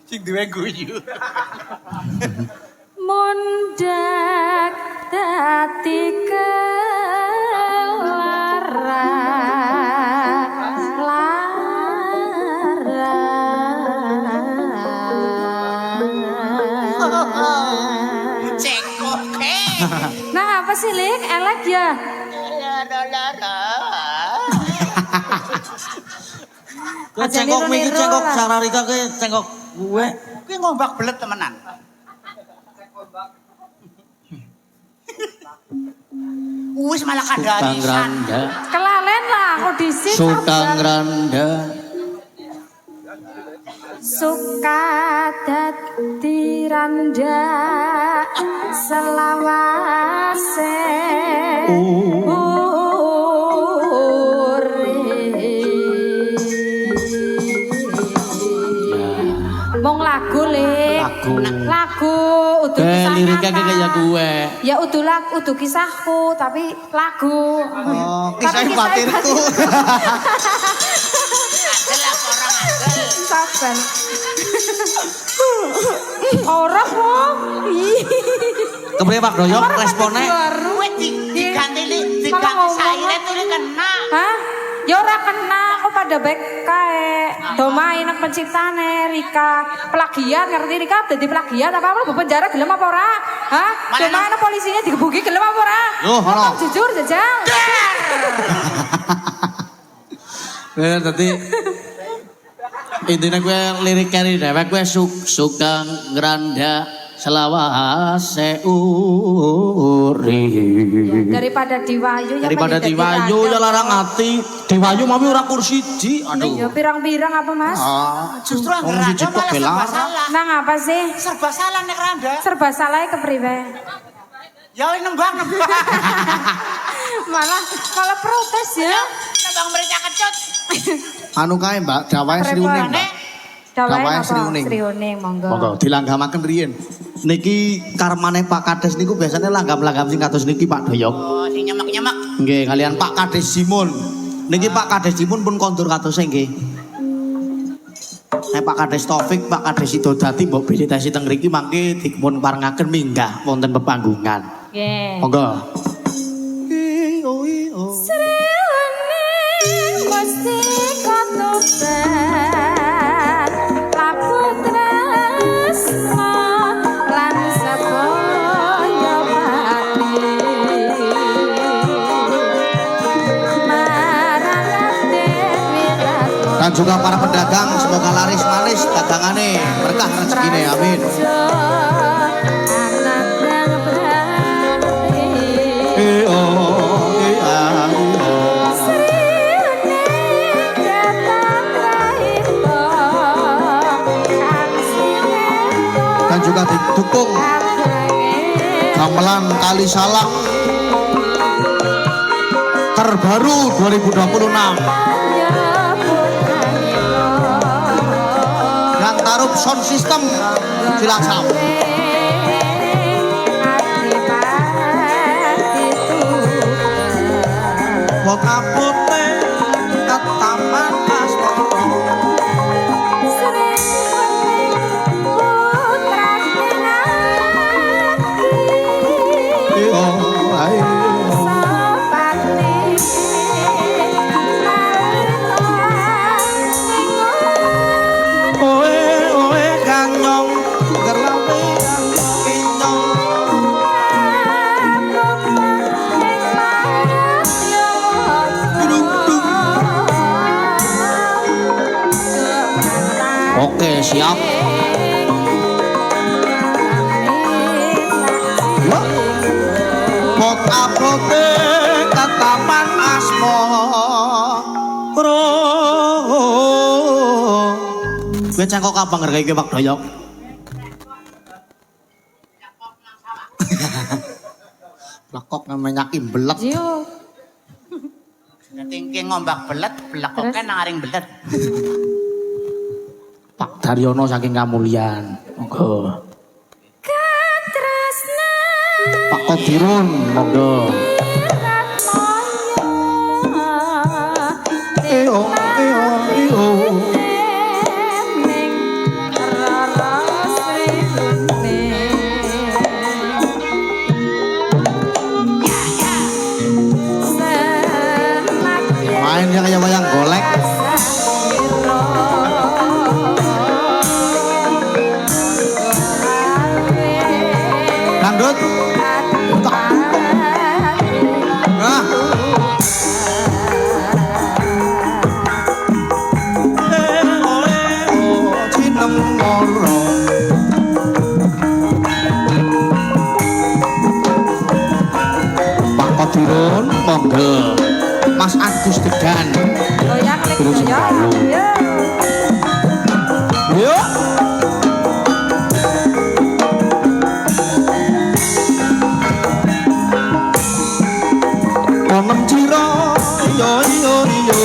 Sing duwe guyu. Mundak dadi kelara Cengkoke. Nah apa sih Lik? Elek ya? Kowe cengkok iki cengkok Sararika kowe cengkok gue. Kuwi ngombak belet temenan. Wis malah kadarisan. Kelalen lah kondisi Sutang Randa. suka dadi randa selawase mong lagu Lik lagu udah kisah liriknya kayak gue ya udah kisahku tapi lagu kisah batirku sabar orang kok kemudian Pak Doyok responnya Kowe diganti silent tuh kena. hah? Ya ora kena kok pada baik kae. Do main nang penciptane Rika. Plagiat ngerti Rika dadi plagiat apa apa penjara gelem apa ora? Hah? Do main nang polisinya digebuki gelem apa ora? Yo, ono. Jujur jajal. ya tadi intinya gue liriknya nih dewek gue suka ngeranda selawase uri Daripada Diwayu yang daripada Diwayu ya larang hati Diwayu mami ora kursi di aduh ya pirang-pirang apa Mas? Justru Randa malah serba salah. Nang apa sih? Serba salah nek Randa. Serba salah kepriwe? Ya nembang. malah protes ya. Nembang mereka kecut. anu kae Mbak dawahe sriuning Mbak Dawahe Sri Uning. Sri Uning monggo. monggo dilanggamaken riyen niki karmane Pak Kades niku biasanya langgam-langgam sing kados niki Pak Doyok Oh, sing nyemek-nyemek. nggih kalian Pak Kades Simun niki Pak Kades Simun pun kondur kados nggih Nek Pak Kades Taufik, Pak Kades Sidodati mbok bilitasi teng mriki mangke dipun parengaken minggah wonten pepanggungan. Nggih. Monggo. Sri Uning mesti katuban laku tresno lan sedaya pati marang Dewi Ratna. Dan juga para pedagang semoga laris manis dagangane berkah rezekine amin. Anak yang berarti Sri Uning datang raito kang sinento Dan juga didukung gamelan Kali Salak terbaru 2026 yang taruh sound system Cilacap. Wong kapote ketaman asmara. Oe kang nyong gerlawe inyong. Oke siap. Mok apote katapan asmara. Gue cangkok apa ngergai ke Pak Doyok? Lekok namanya belek. Tingki ngombak belet, belekoknya nangaring belet. Pak Daryono saking Kamulyan. Monggo. Pak Kodirun, monggo. Iyo. enem loro Pak Kodirun monggo Mas Agus Degan Goyang ning Terus goyang. selalu. Yo. yuk onem cira yo yo yo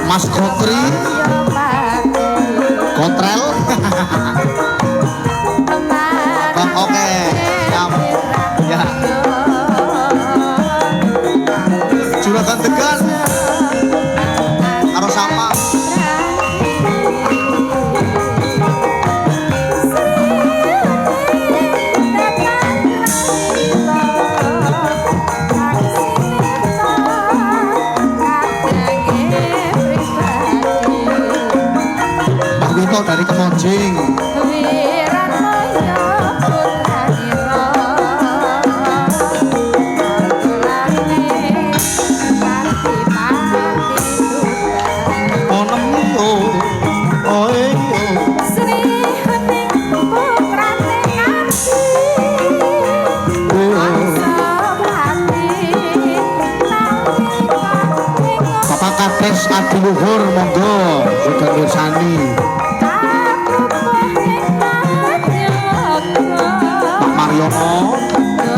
Mas Gokri Kotrel Bang oke siap ya juragan Degan karo sama Pak Wito dari Kemonjing onem yo oh yo Bapak Kades Adi Luhur monggo sudah ngersani Pak Mariono yo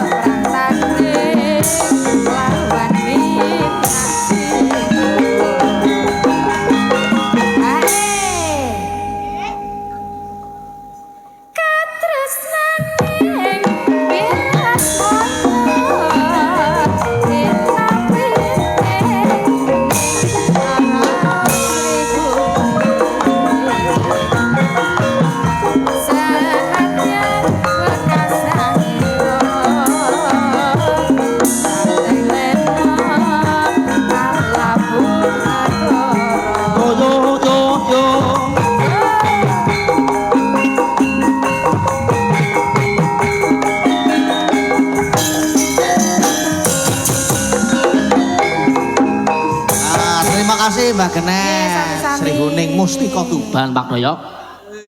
yo yo terima kasih Mbak Genes Iya, sami-sami. Sri Huning Mustika Tuban Pak Doyok